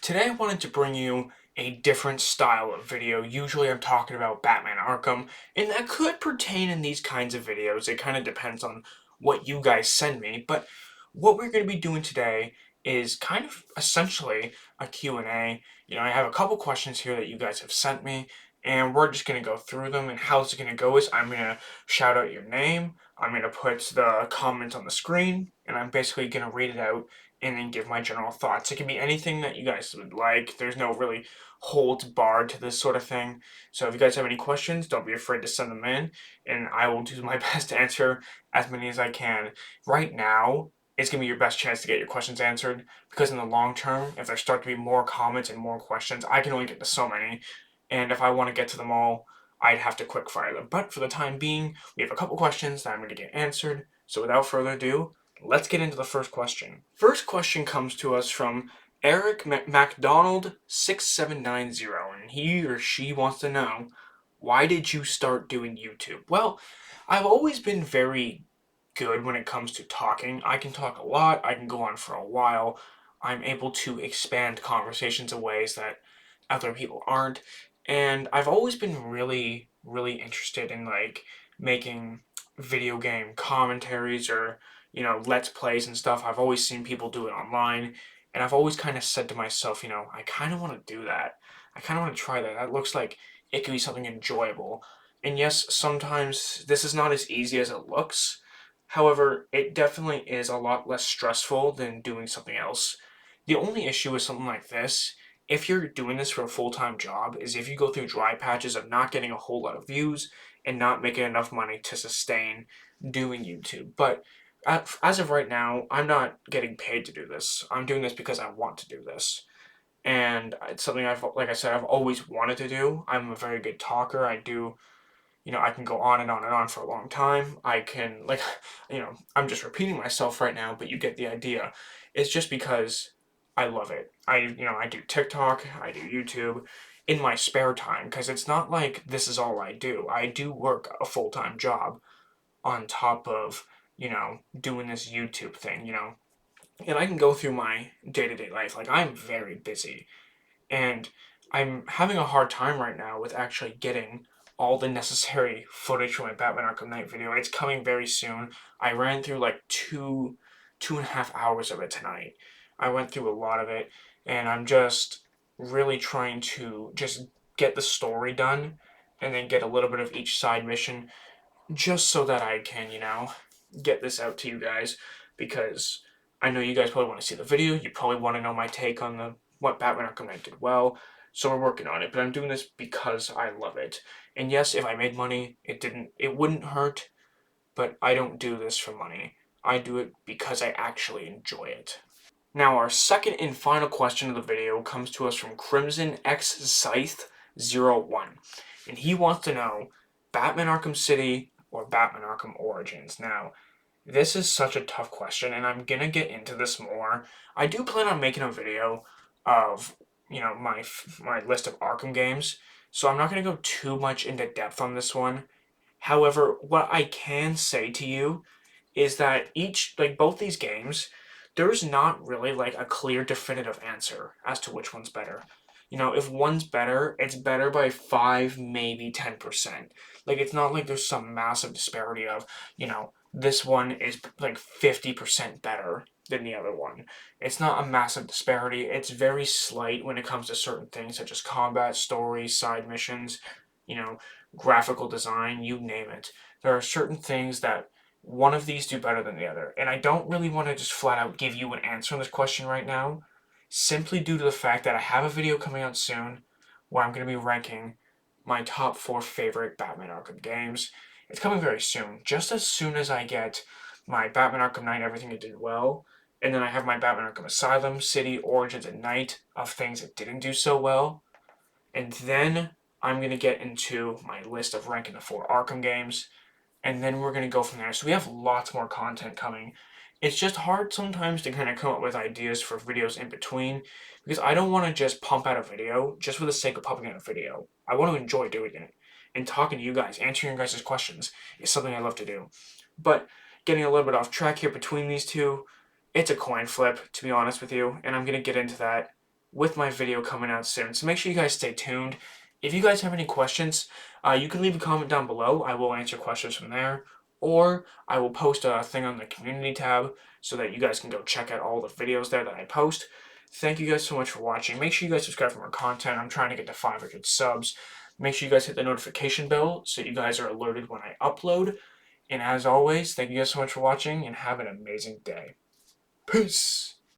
Today I wanted to bring you a different style of video. Usually I'm talking about Batman Arkham, and that could pertain in these kinds of videos. It kind of depends on what you guys send me, but what we're going to be doing today is kind of essentially a Q&A. I have a couple questions here that you guys have sent me, and we're just going to go through them, and how it's going to go is I'm going to shout out your name, I'm going to put the comment on the screen, and I'm basically going to read it out and then give my general thoughts. It can be anything that you guys would like. There's no really holds barred to this sort of thing. So if you guys have any questions, don't be afraid to send them in, and I will do my best to answer as many as I can. Right now, it's going to be your best chance to get your questions answered, because in the long term, if there start to be more comments and more questions, I can only get to so many, and if I want to get to them all, I'd have to quick fire them. But for the time being, we have a couple questions that I'm going to get answered. So without further ado, let's get into the first question. First question comes to us from Eric MacDonald 6790, and he or she wants to know, why did you start doing YouTube? Well, I've always been very good when it comes to talking. I can talk a lot, I can go on for a while. I'm able to expand conversations in ways that other people aren't. And I've always been really, really interested in making video game commentaries or let's plays and stuff. I've always seen people do it online, and I've always kind of said to myself, I kind of want to do that. I kind of want to try that. That looks like it could be something enjoyable. And yes, sometimes this is not as easy as it looks. However, it definitely is a lot less stressful than doing something else. The only issue with something like this, if you're doing this for a full-time job, is if you go through dry patches of not getting a whole lot of views and not making enough money to sustain doing YouTube. But as of right now, I'm not getting paid to do this. I'm doing this because I want to do this. And it's something like I said, I've always wanted to do. I'm a very good talker. I can go on and on and on for a long time. I can, I'm just repeating myself right now, but you get the idea. It's just because I love it. I do TikTok, I do YouTube in my spare time, because it's not like this is all I do. I do work a full-time job on top of, doing this YouTube thing, and I can go through my day-to-day life. Like, I'm very busy, and I'm having a hard time right now with actually getting all the necessary footage for my Batman Arkham Knight video. It's coming very soon. I ran through like two and a half hours of it tonight. I went through a lot of it, and I'm just really trying to just get the story done and then get a little bit of each side mission, just so that I can, get this out to you guys, because I know you guys probably want to see the video. You probably want to know my take on the what Batman Arkham Knight did well. So we're working on it, but I'm doing this because I love it. And yes, if I made money, it wouldn't hurt, but I don't do this for money. I do it because I actually enjoy it. Now, our second and final question of the video comes to us from Crimson X Scythe 01, and he wants to know, Batman Arkham City or Batman Arkham Origins? Now, this is such a tough question, and I'm gonna get into this more. I do plan on making a video of, my list of Arkham games, so I'm not gonna go too much into depth on this one. However, what I can say to you is that both these games, there's not really like a clear definitive answer as to which one's better. If one's better, it's better by 5, maybe 10%. Like, it's not like there's some massive disparity of, this one is like 50% better than the other one. It's not a massive disparity. It's very slight when it comes to certain things such as combat, story, side missions, you know, graphical design, you name it. There are certain things that one of these do better than the other. And I don't really want to just flat out give you an answer on this question right now, simply due to the fact that I have a video coming out soon where I'm going to be ranking my top 4 favorite Batman Arkham games. It's coming very soon, just as soon as I get my Batman Arkham Knight, everything it did well, and then I have my Batman Arkham Asylum, City, Origins, and Night of things that didn't do so well. And then I'm going to get into my list of ranking the 4 Arkham games, and then we're going to go from there. So we have lots more content coming. It's just hard sometimes to kind of come up with ideas for videos in between, because I don't want to just pump out a video just for the sake of pumping out a video. I want to enjoy doing it, and talking to you guys, answering your guys' questions is something I love to do. But getting a little bit off track here between these two, it's a coin flip, to be honest with you, and I'm going to get into that with my video coming out soon. So make sure you guys stay tuned. If you guys have any questions, you can leave a comment down below. I will answer questions from there. Or I will post a thing on the community tab so that you guys can go check out all the videos there that I post. Thank you guys so much for watching. Make sure you guys subscribe for more content. I'm trying to get to 500 subs. Make sure you guys hit the notification bell so you guys are alerted when I upload. And as always, thank you guys so much for watching and have an amazing day. Peace!